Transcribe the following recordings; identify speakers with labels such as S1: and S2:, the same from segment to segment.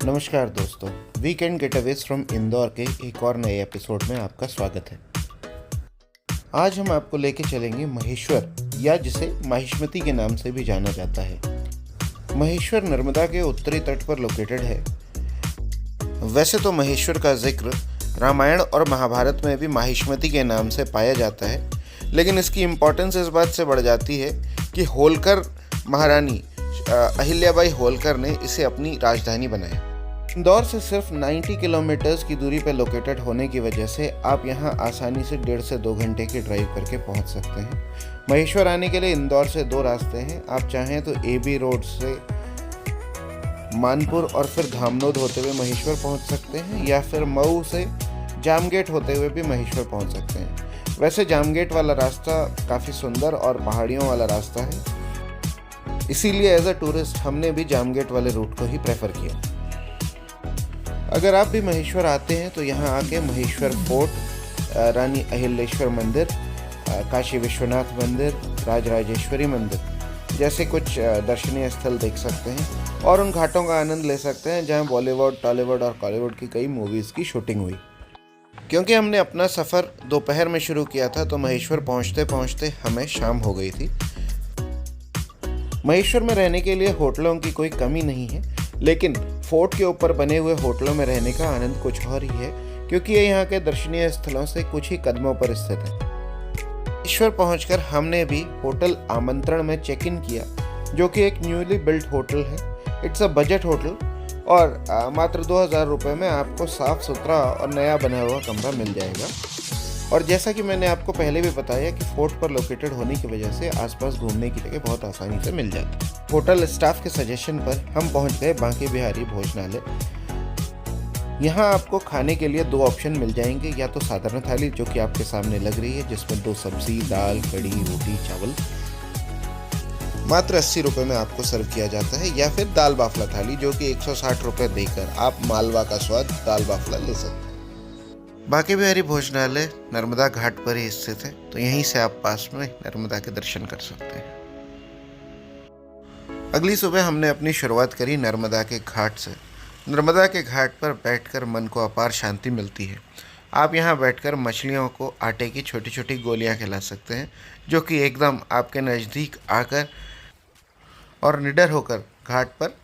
S1: नमस्कार दोस्तों, weekend getaways from Indore के एक और नए एपिसोड में आपका स्वागत है। आज हम आपको लेके चलेंगे महेश्वर, या जिसे माहिष्मती के नाम से भी जाना जाता है। महेश्वर नर्मदा के उत्तरी तट पर लोकेटेड है। वैसे तो महेश्वर का जिक्र रामायण और महाभारत में भी माहिष्मती के नाम से पाया जाता है, लेकिन इसकी इम्पोर्टेंस इस बात से बढ़ जाती है कि होलकर महारानी अहिल्याबाई होलकर ने इसे अपनी राजधानी बनाया। इंदौर से सिर्फ 90 किलोमीटर्स की दूरी पर लोकेटेड होने की वजह से आप यहां आसानी से 1.5 से 2 घंटे की ड्राइव करके पहुंच सकते हैं। महेश्वर आने के लिए इंदौर से 2 रास्ते हैं। आप चाहें तो AB रोड से मानपुर और फिर धामनोद होते हुए महेश्वर पहुंच सकते हैं, या फिर मऊ से जामगेट होते हुए भी महेश्वर पहुंच सकते हैं। वैसे जामगेट वाला रास्ता काफ़ी सुंदर और पहाड़ियों वाला रास्ता है, इसीलिए एज अ टूरिस्ट हमने भी जामगेट वाले रूट को ही प्रेफर किया। अगर आप भी महेश्वर आते हैं तो यहाँ आके महेश्वर फोर्ट, रानी अहिल्याश्वर मंदिर, काशी विश्वनाथ मंदिर, राजराजेश्वरी मंदिर जैसे कुछ दर्शनीय स्थल देख सकते हैं और उन घाटों का आनंद ले सकते हैं जहाँ बॉलीवुड, टॉलीवुड और कॉलीवुड की कई मूवीज़ की शूटिंग हुई। क्योंकि हमने अपना सफ़र दोपहर में शुरू किया था तो महेश्वर पहुँचते पहुँचते हमें शाम हो गई थी। महेश्वर में रहने के लिए होटलों की कोई कमी नहीं है, लेकिन फोर्ट के ऊपर बने हुए होटलों में रहने का आनंद कुछ और ही है, क्योंकि ये यहाँ के दर्शनीय स्थलों से कुछ ही कदमों पर स्थित है। महेश्वर पहुंचकर हमने भी होटल आमंत्रण में चेक इन किया, जो कि एक न्यूली बिल्ट होटल है। इट्स अ बजट होटल और मात्र 2000 रुपये में आपको साफ सुथरा और नया बना हुआ कमरा मिल जाएगा। और जैसा कि मैंने आपको पहले भी बताया कि फोर्ट पर लोकेटेड होने की वजह से आसपास घूमने की जगह बहुत आसानी से मिल जाती है। होटल स्टाफ के सजेशन पर हम पहुंच गए बांके बिहारी भोजनालय। यहाँ आपको खाने के लिए 2 ऑप्शन मिल जाएंगे, या तो साधारण थाली जो कि आपके सामने लग रही है, जिसमें 2 सब्जी, दाल, कड़ी, रोटी, चावल मात्र 80 रुपये में आपको सर्व किया जाता है, या फिर दाल बाफला थाली जो कि 160 रुपये देकर आप मालवा का स्वाद दाल बाफला ले सकते हैं। बांके बिहारी भोजनालय नर्मदा घाट पर ही स्थित है, तो यहीं से आप पास में नर्मदा के दर्शन कर सकते हैं। अगली सुबह हमने अपनी शुरुआत करी नर्मदा के घाट से। नर्मदा के घाट पर बैठकर मन को अपार शांति मिलती है। आप यहाँ बैठकर मछलियों को आटे की छोटी छोटी गोलियाँ खिला सकते हैं, जो कि एकदम आपके नज़दीक आकर और निडर होकर घाट पर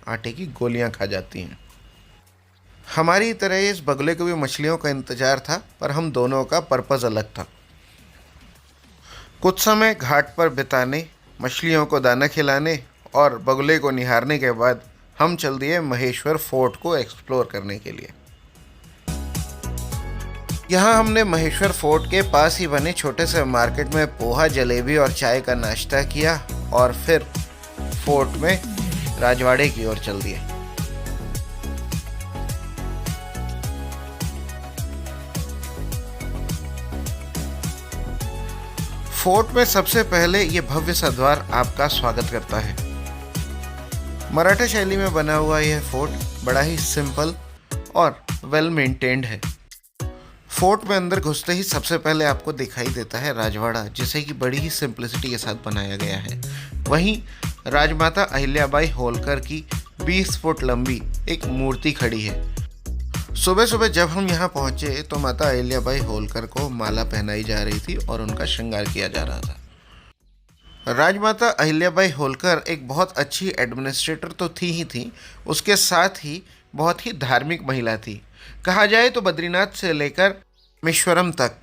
S1: आटे की गोलियाँ खा जाती हैं। हमारी तरह इस बगुले को भी मछलियों का इंतजार था, पर हम दोनों का पर्पज़ अलग था। कुछ समय घाट पर बिताने, मछलियों को दाना खिलाने और बगुले को निहारने के बाद हम चल दिए महेश्वर फोर्ट को एक्सप्लोर करने के लिए। यहाँ हमने महेश्वर फोर्ट के पास ही बने छोटे से मार्केट में पोहा, जलेबी और चाय का नाश्ता किया और फिर फोर्ट में राजवाड़े की ओर चल दिए। फोर्ट में सबसे पहले ये भव्य सा द्वार आपका स्वागत करता है। मराठा शैली में बना हुआ यह फोर्ट बड़ा ही सिंपल और वेल मेंटेन्ड है। फोर्ट में अंदर घुसते ही सबसे पहले आपको दिखाई देता है राजवाड़ा, जिसे कि बड़ी ही सिंप्लिसिटी के साथ बनाया गया है। वहीं राजमाता अहिल्याबाई होलकर की 20 फुट लंबी एक मूर्ति खड़ी है। सुबह सुबह जब हम यहाँ पहुँचे तो माता अहिल्याबाई होलकर को माला पहनाई जा रही थी और उनका श्रृंगार किया जा रहा था। राजमाता अहिल्याबाई होलकर एक बहुत अच्छी एडमिनिस्ट्रेटर तो थी ही थी, उसके साथ ही बहुत ही धार्मिक महिला थी। कहा जाए तो बद्रीनाथ से लेकर रामेश्वरम तक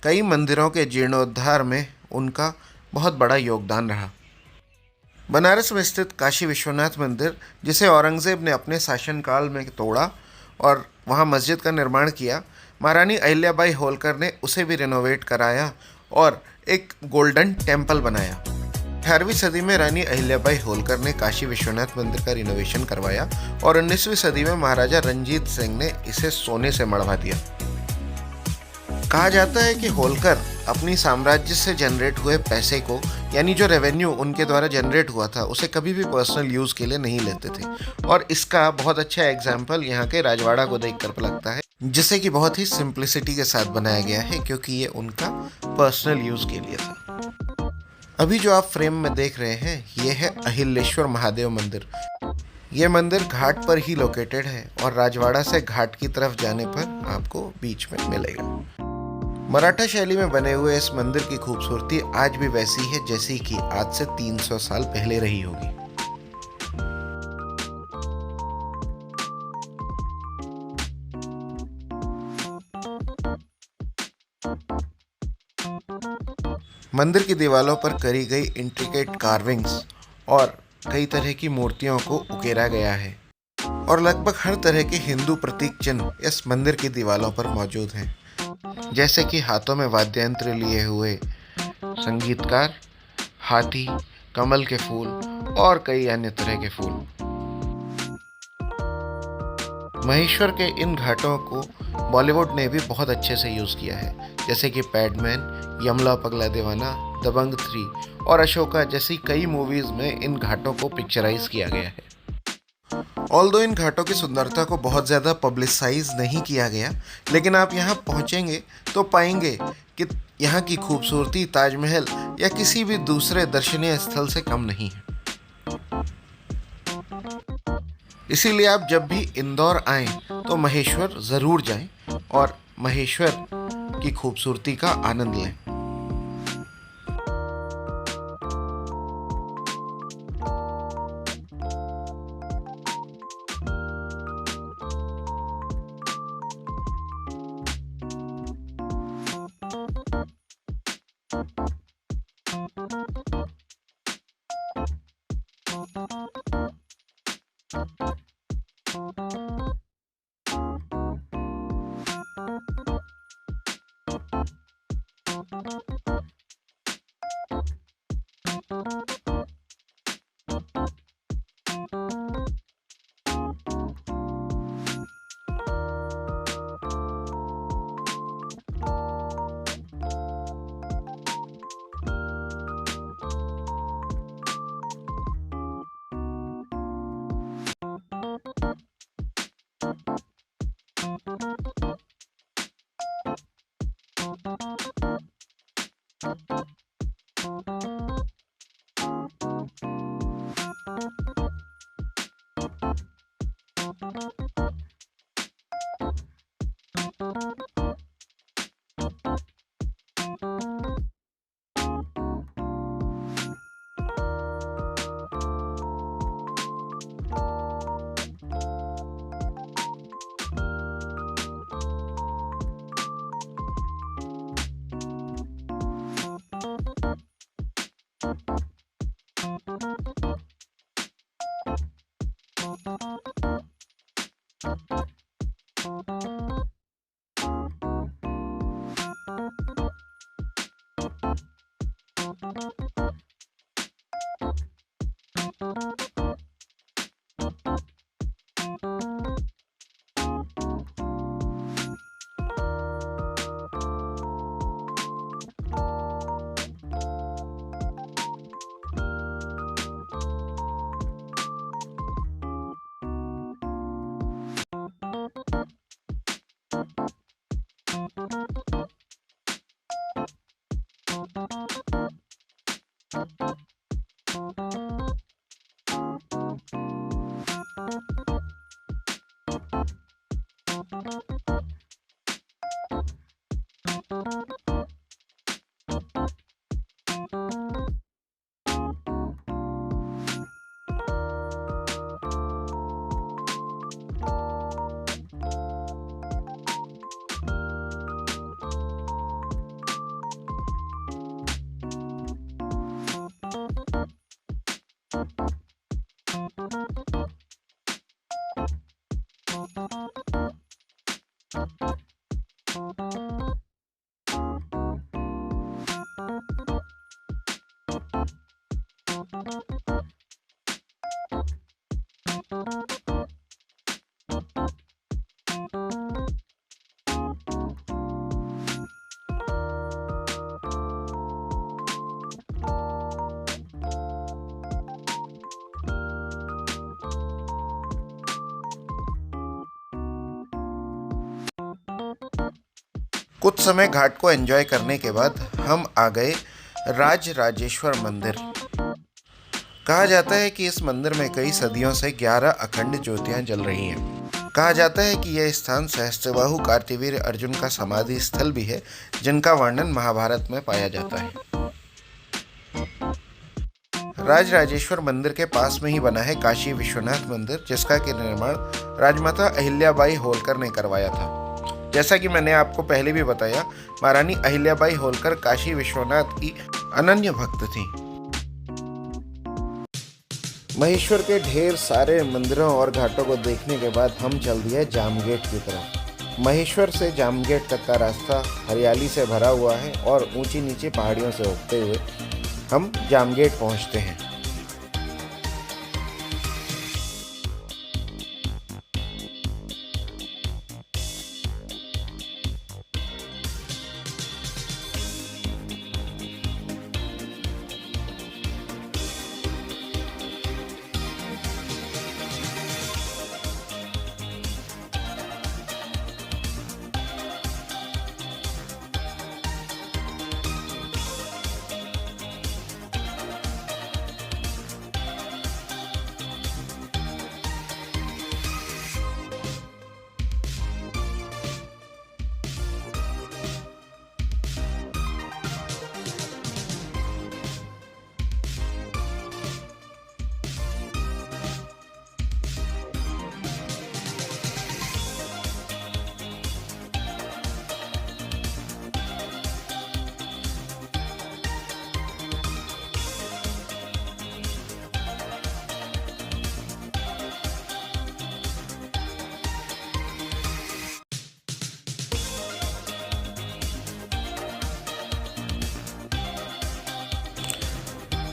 S1: कई मंदिरों के जीर्णोद्धार में उनका बहुत बड़ा योगदान रहा। बनारस में स्थित काशी विश्वनाथ मंदिर, जिसे औरंगज़ेब ने अपने शासनकाल में तोड़ा और वहाँ मस्जिद का निर्माण किया, महारानी अहिल्याबाई होलकर ने उसे भी रिनोवेट कराया और एक गोल्डन टेम्पल बनाया। 18वीं सदी में रानी अहिल्याबाई होलकर ने काशी विश्वनाथ मंदिर का रिनोवेशन करवाया और 19वीं सदी में महाराजा रंजीत सिंह ने इसे सोने से मढ़वा दिया। कहा जाता है कि होलकर अपनी साम्राज्य से जनरेट हुए पैसे को, यानी जो रेवेन्यू उनके द्वारा जनरेट हुआ था, उसे कभी भी पर्सनल यूज़ के लिए नहीं लेते थे। और इसका बहुत अच्छा एग्जाम्पल यहाँ के राजवाड़ा को देखकर लगता है, जिसे कि बहुत ही सिंप्लिसिटी के साथ बनाया गया है, क्योंकि ये उनका पर्सनल यूज़ के लिए था। अभी जो आप फ्रेम में देख रहे हैं, ये है अहिल्याश्वर महादेव मंदिर। ये मंदिर घाट पर ही लोकेटेड है और राजवाड़ा से घाट की तरफ जाने पर आपको बीच में मिलेगा। मराठा शैली में बने हुए इस मंदिर की खूबसूरती आज भी वैसी है जैसी कि आज से 300 साल पहले रही होगी। मंदिर की दीवारों पर करी गई इंट्रिकेट कार्विंग्स और कई तरह की मूर्तियों को उकेरा गया है और लगभग हर तरह के हिंदू प्रतीक चिन्ह इस मंदिर की दीवारों पर मौजूद हैं, जैसे कि हाथों में वाद्य यंत्र लिए हुए संगीतकार, हाथी, कमल के फूल और कई अन्य तरह के फूल। महेश्वर के इन घाटों को बॉलीवुड ने भी बहुत अच्छे से यूज़ किया है, जैसे कि पैडमैन, यमला पगला दीवाना, दबंग 3 और अशोका जैसी कई मूवीज़ में इन घाटों को पिक्चराइज किया गया है। ऑल्दो इन घाटों की सुंदरता को बहुत ज़्यादा पब्लिसाइज नहीं किया गया, लेकिन आप यहाँ पहुँचेंगे तो पाएंगे कि यहाँ की खूबसूरती ताजमहल या किसी भी दूसरे दर्शनीय स्थल से कम नहीं है। इसीलिए आप जब भी इंदौर आएं तो महेश्वर ज़रूर जाएं और महेश्वर की खूबसूरती का आनंद लें। कुछ समय घाट को एंजॉय करने के बाद हम आ गए राज राजेश्वर मंदिर। कहा जाता है कि इस मंदिर में कई सदियों से 11 अखंड ज्योतियां जल रही हैं। कहा जाता है कि यह स्थान सहस्त्रबाहु कार्तवीर्य अर्जुन का समाधि स्थल भी है, जिनका वर्णन महाभारत में पाया जाता है। राजराजेश्वर मंदिर के पास में ही बना है काशी विश्वनाथ मंदिर, जिसका कि निर्माण राजमाता अहिल्याबाई होलकर ने करवाया था। जैसा कि मैंने आपको पहले भी बताया, महारानी अहिल्याबाई होलकर काशी विश्वनाथ की अनन्य भक्त थी। महेश्वर के ढेर सारे मंदिरों और घाटों को देखने के बाद हम चल दिए जामगेट की तरफ। महेश्वर से जामगेट तक का रास्ता हरियाली से भरा हुआ है और ऊंची नीची पहाड़ियों से होते हुए हम जामगेट पहुंचते हैं।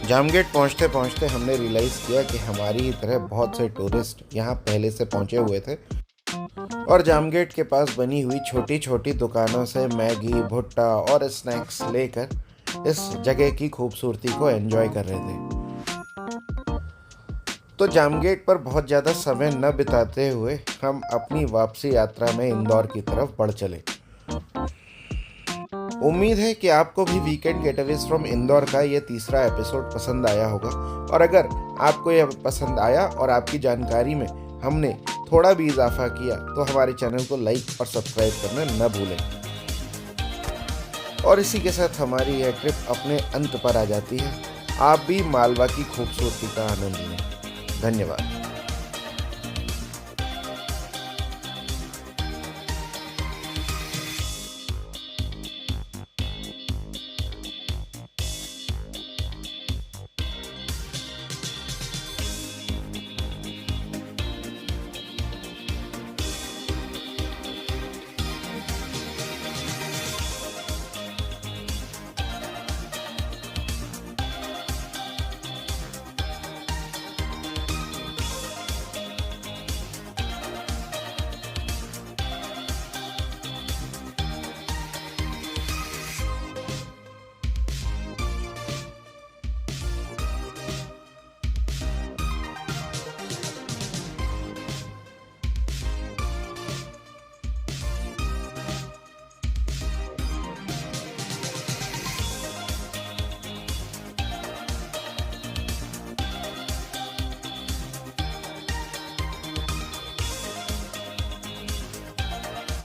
S1: जामगेट पहुंचते पहुंचते हमने रियलाइज़ किया कि हमारी ही तरह बहुत से टूरिस्ट यहाँ पहले से पहुंचे हुए थे और जामगेट के पास बनी हुई छोटी छोटी दुकानों से मैगी, भुट्टा और स्नैक्स लेकर इस जगह की खूबसूरती को एंजॉय कर रहे थे। तो जामगेट पर बहुत ज़्यादा समय न बिताते हुए हम अपनी वापसी यात्रा में इंदौर की तरफ बढ़ चले। उम्मीद है कि आपको भी वीकेंड गेटअवेज फ्रॉम इंदौर का ये तीसरा एपिसोड पसंद आया होगा, और अगर आपको यह पसंद आया और आपकी जानकारी में हमने थोड़ा भी इजाफा किया तो हमारे चैनल को लाइक और सब्सक्राइब करना न भूलें। और इसी के साथ हमारी यह ट्रिप अपने अंत पर आ जाती है। आप भी मालवा की खूबसूरती का आनंद लें। धन्यवाद।